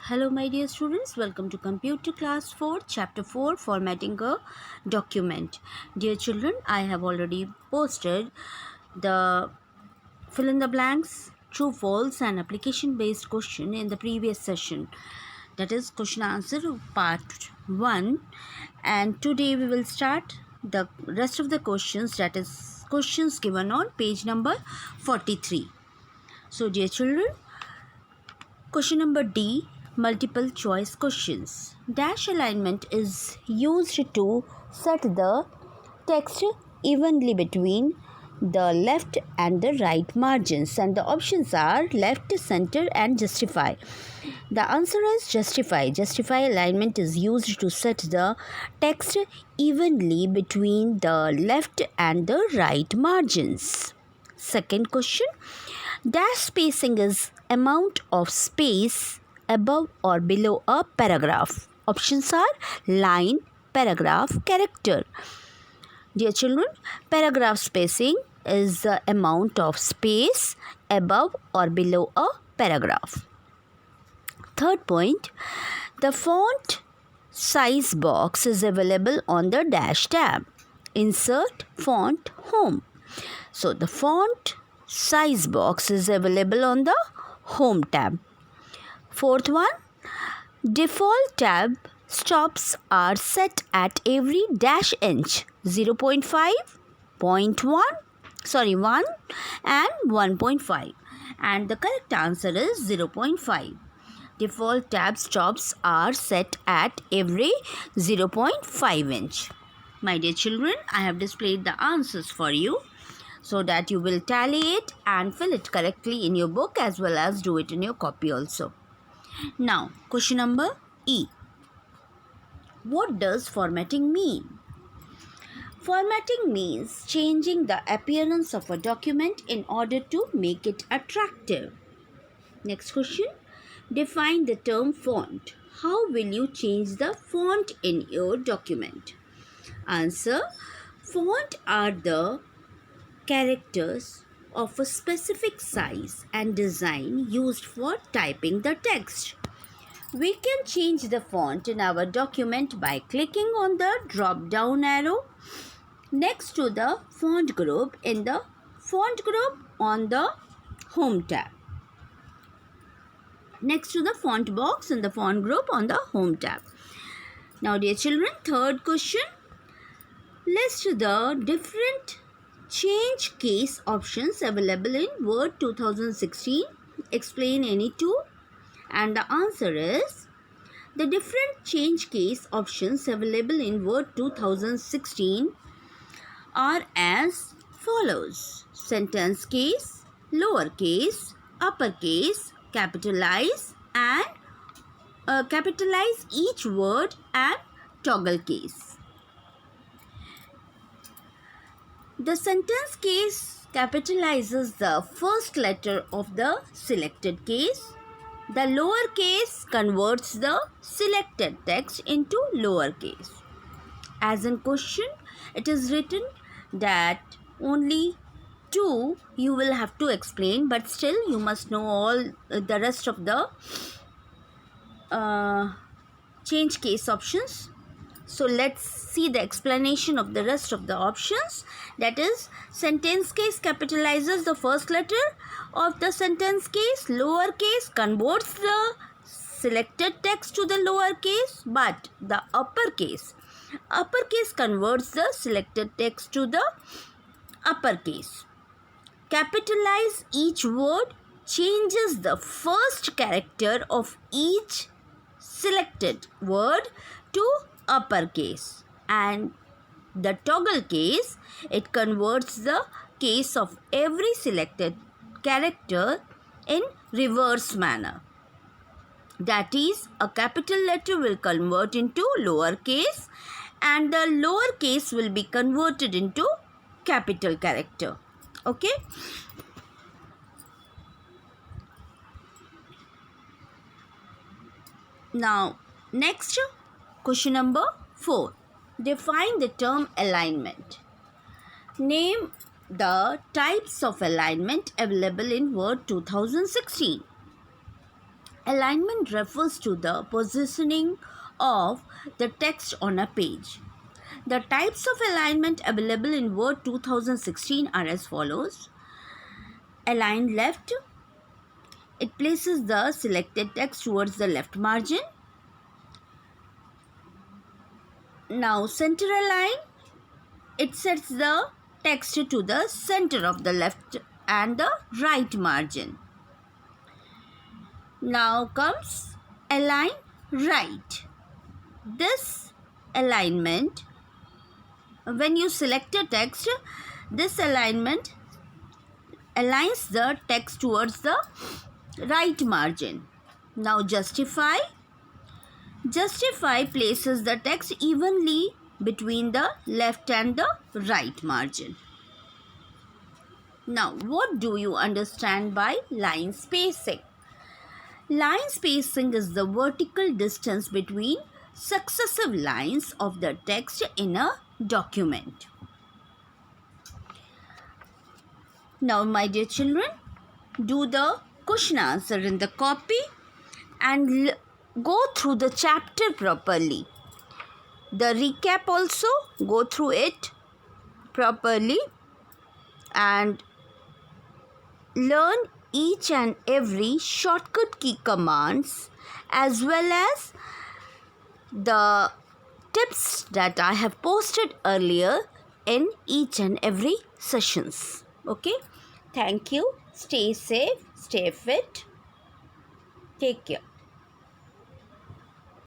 Hello, my dear students. Welcome to Computer Class 4, Chapter 4, Formatting a Document. Dear children, I have already posted the fill in the blanks, true, false, and application based question in the previous session. That is question answer part 1. And today we will start the rest of the questions, that is, questions given on page number 43. So, dear children, question number D, multiple choice questions. Dash alignment is used to set the text evenly between the left and the right margins, and the options are left, center, and justify. The answer is justify. Justify alignment is used to set the text evenly between the left and the right margins. Second question, dash spacing is amount of space above or below a paragraph. Options are line, paragraph, character. Dear children, paragraph spacing is the amount of space above or below a paragraph. Third point, the font size box is available on the dash tab. Insert font home. So the font size box is available on the home tab. Fourth one, default tab stops are set at every dash inch 0.5, 1 and 1.5, and the correct answer is 0.5. Default tab stops are set at every 0.5 inch. My dear children, I have displayed the answers for you so that you will tally it and fill it correctly in your book as well as do it in your copy also. Now, question number E. What does formatting mean? Formatting means changing the appearance of a document in order to make it attractive. Next question. Define the term font. How will you change the font in your document? Answer. Font are the characters of a specific size and design used for typing the text. We can change the font in our document by clicking on the drop down arrow next to the font group in the font group on the home tab. Next to the font box in the font group on the home tab. Now, dear children, third question. List the different change case options available in Word 2016. Explain any two. And the answer is, the different change case options available in Word 2016 are as follows. Sentence case, lowercase, uppercase, capitalize and capitalize each word, and toggle case. The sentence case capitalizes the first letter of the selected case. The lowercase converts the selected text into lowercase. As in question, it is written that only two you will have to explain, but still you must know all the rest of the change case options. So let's see the explanation of the rest of the options. That is, sentence case capitalizes the first letter of the sentence case. Lowercase converts the selected text to the lowercase, but the uppercase converts the selected text to the uppercase. Capitalize each word changes the first character of each selected word to uppercase, and the toggle case, it converts the case of every selected character in reverse manner. That is, a capital letter will convert into lowercase and the lowercase will be converted into capital character. Okay. Now, next, question number 4. Define the term alignment. Name the types of alignment available in Word 2016. Alignment refers to the positioning of the text on a page. The types of alignment available in Word 2016 are as follows. Align left. It places the selected text towards the left margin. Now center align. It sets the text to the center of the left and the right margin. Now comes align right. This alignment, when you select a text, this alignment aligns the text towards the right margin. Now justify. Justify places the text evenly between the left and the right margin. Now, what do you understand by line spacing? Line spacing is the vertical distance between successive lines of the text in a document. Now, my dear children, do the question answer in the copy and go through the chapter properly. The recap also, go through it properly and learn each and every shortcut key commands as well as the tips that I have posted earlier in each and every sessions. Okay, thank you. Stay safe, stay fit. Take care.